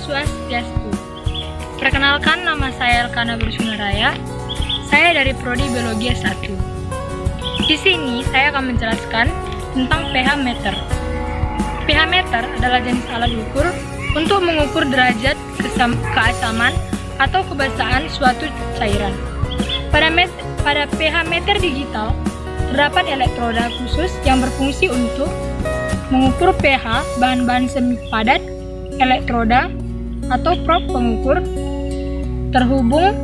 Swastiastu. Perkenalkan, nama saya Elkana Bersunaraya. Saya dari Prodi Biologi S1. Di sini saya akan menjelaskan tentang pH meter. pH meter adalah jenis alat ukur untuk mengukur derajat keasaman atau kebasahan suatu cairan. Pada pH meter digital, terdapat elektroda khusus yang berfungsi untuk mengukur pH bahan-bahan semi padat. Elektroda atau prob pengukur terhubung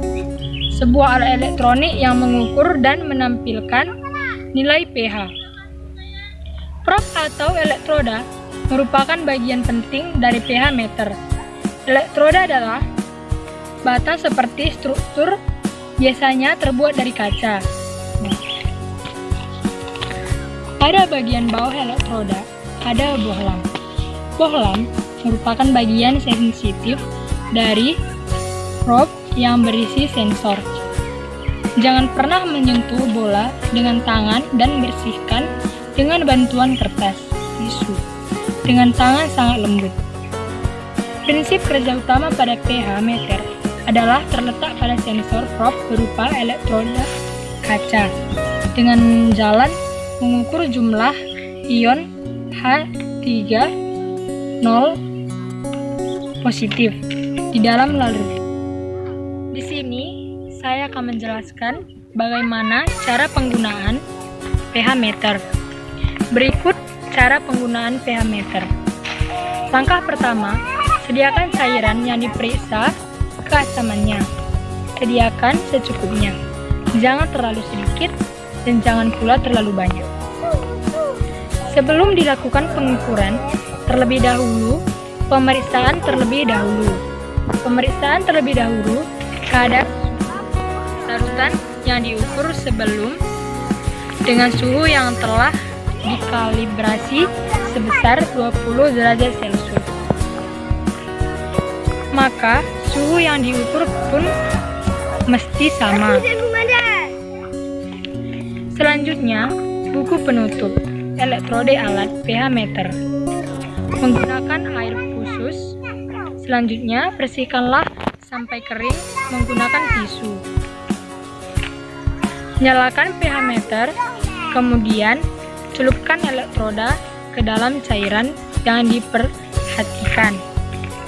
sebuah alat elektronik yang mengukur dan menampilkan nilai pH. Prob atau elektroda merupakan bagian penting dari pH meter. Elektroda adalah bata seperti struktur, biasanya terbuat dari kaca. Pada bagian bawah elektroda ada bohlam. Bohlam merupakan bagian sensitif dari prob yang berisi sensor. Jangan pernah menyentuh bola dengan tangan dan bersihkan dengan bantuan kertas tisu dengan tangan sangat lembut. Prinsip kerja utama pada pH meter adalah terletak pada sensor prob berupa elektroda kaca dengan jalan mengukur jumlah ion H3O positif di dalam larutan. Di sini saya akan menjelaskan bagaimana cara penggunaan pH meter. Berikut cara penggunaan pH meter. Langkah pertama, sediakan cairan yang diperiksa keasamannya. Sediakan secukupnya. Jangan terlalu sedikit dan jangan pula terlalu banyak. Sebelum dilakukan pengukuran, pemeriksaan terlebih dahulu terhadap larutan yang diukur sebelum dengan suhu yang telah dikalibrasi sebesar 20 derajat Celcius. Maka suhu yang diukur pun mesti sama. Selanjutnya, buku penutup elektrode alat pH meter menggunakan air khusus. Selanjutnya, bersihkanlah sampai kering menggunakan tisu. Nyalakan pH meter, kemudian celupkan elektroda ke dalam cairan yang diperhatikan.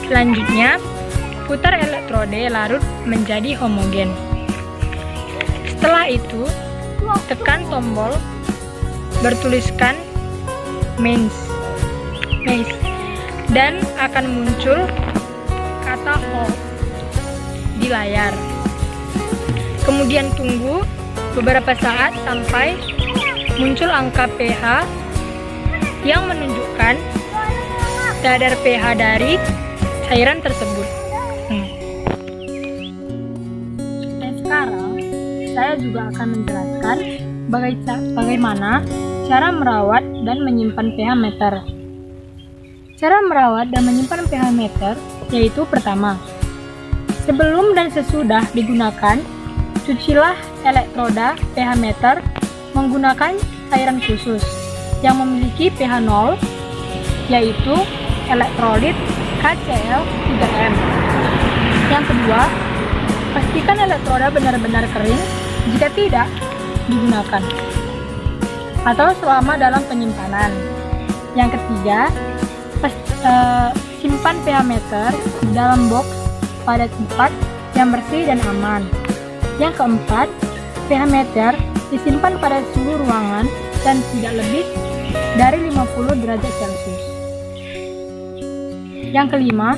Selanjutnya, putar elektrode larut menjadi homogen. Setelah itu, tekan tombol bertuliskan mains dan akan muncul kata hold di layar. Kemudian tunggu beberapa saat sampai muncul angka pH yang menunjukkan kadar pH dari cairan tersebut. Dan sekarang saya juga akan menjelaskan bagaimana cara merawat dan menyimpan pH meter. Cara merawat dan menyimpan pH meter yaitu pertama, sebelum dan sesudah digunakan, cucilah elektroda pH meter menggunakan cairan khusus yang memiliki pH 0, yaitu elektrolit KCl3M. Yang kedua, pastikan elektroda benar-benar kering jika tidak digunakan atau selama dalam penyimpanan. Yang ketiga, simpan pH meter di dalam box pada tempat yang bersih dan aman. Yang keempat, pH meter disimpan pada suhu ruangan dan tidak lebih dari 50 derajat Celcius. Yang kelima,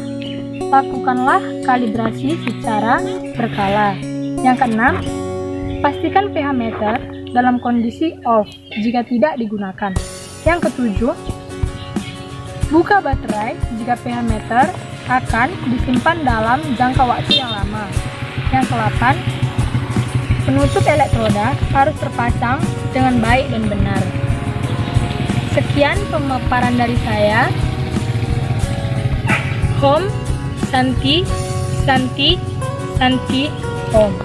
lakukanlah kalibrasi secara berkala. Yang keenam, pastikan pH meter dalam kondisi off jika tidak digunakan. Yang ketujuh, buka baterai jika pH meter akan disimpan dalam jangka waktu yang lama. Yang ke-8, penutup elektroda harus terpasang dengan baik dan benar. Sekian pemaparan dari saya. Home Santi Home.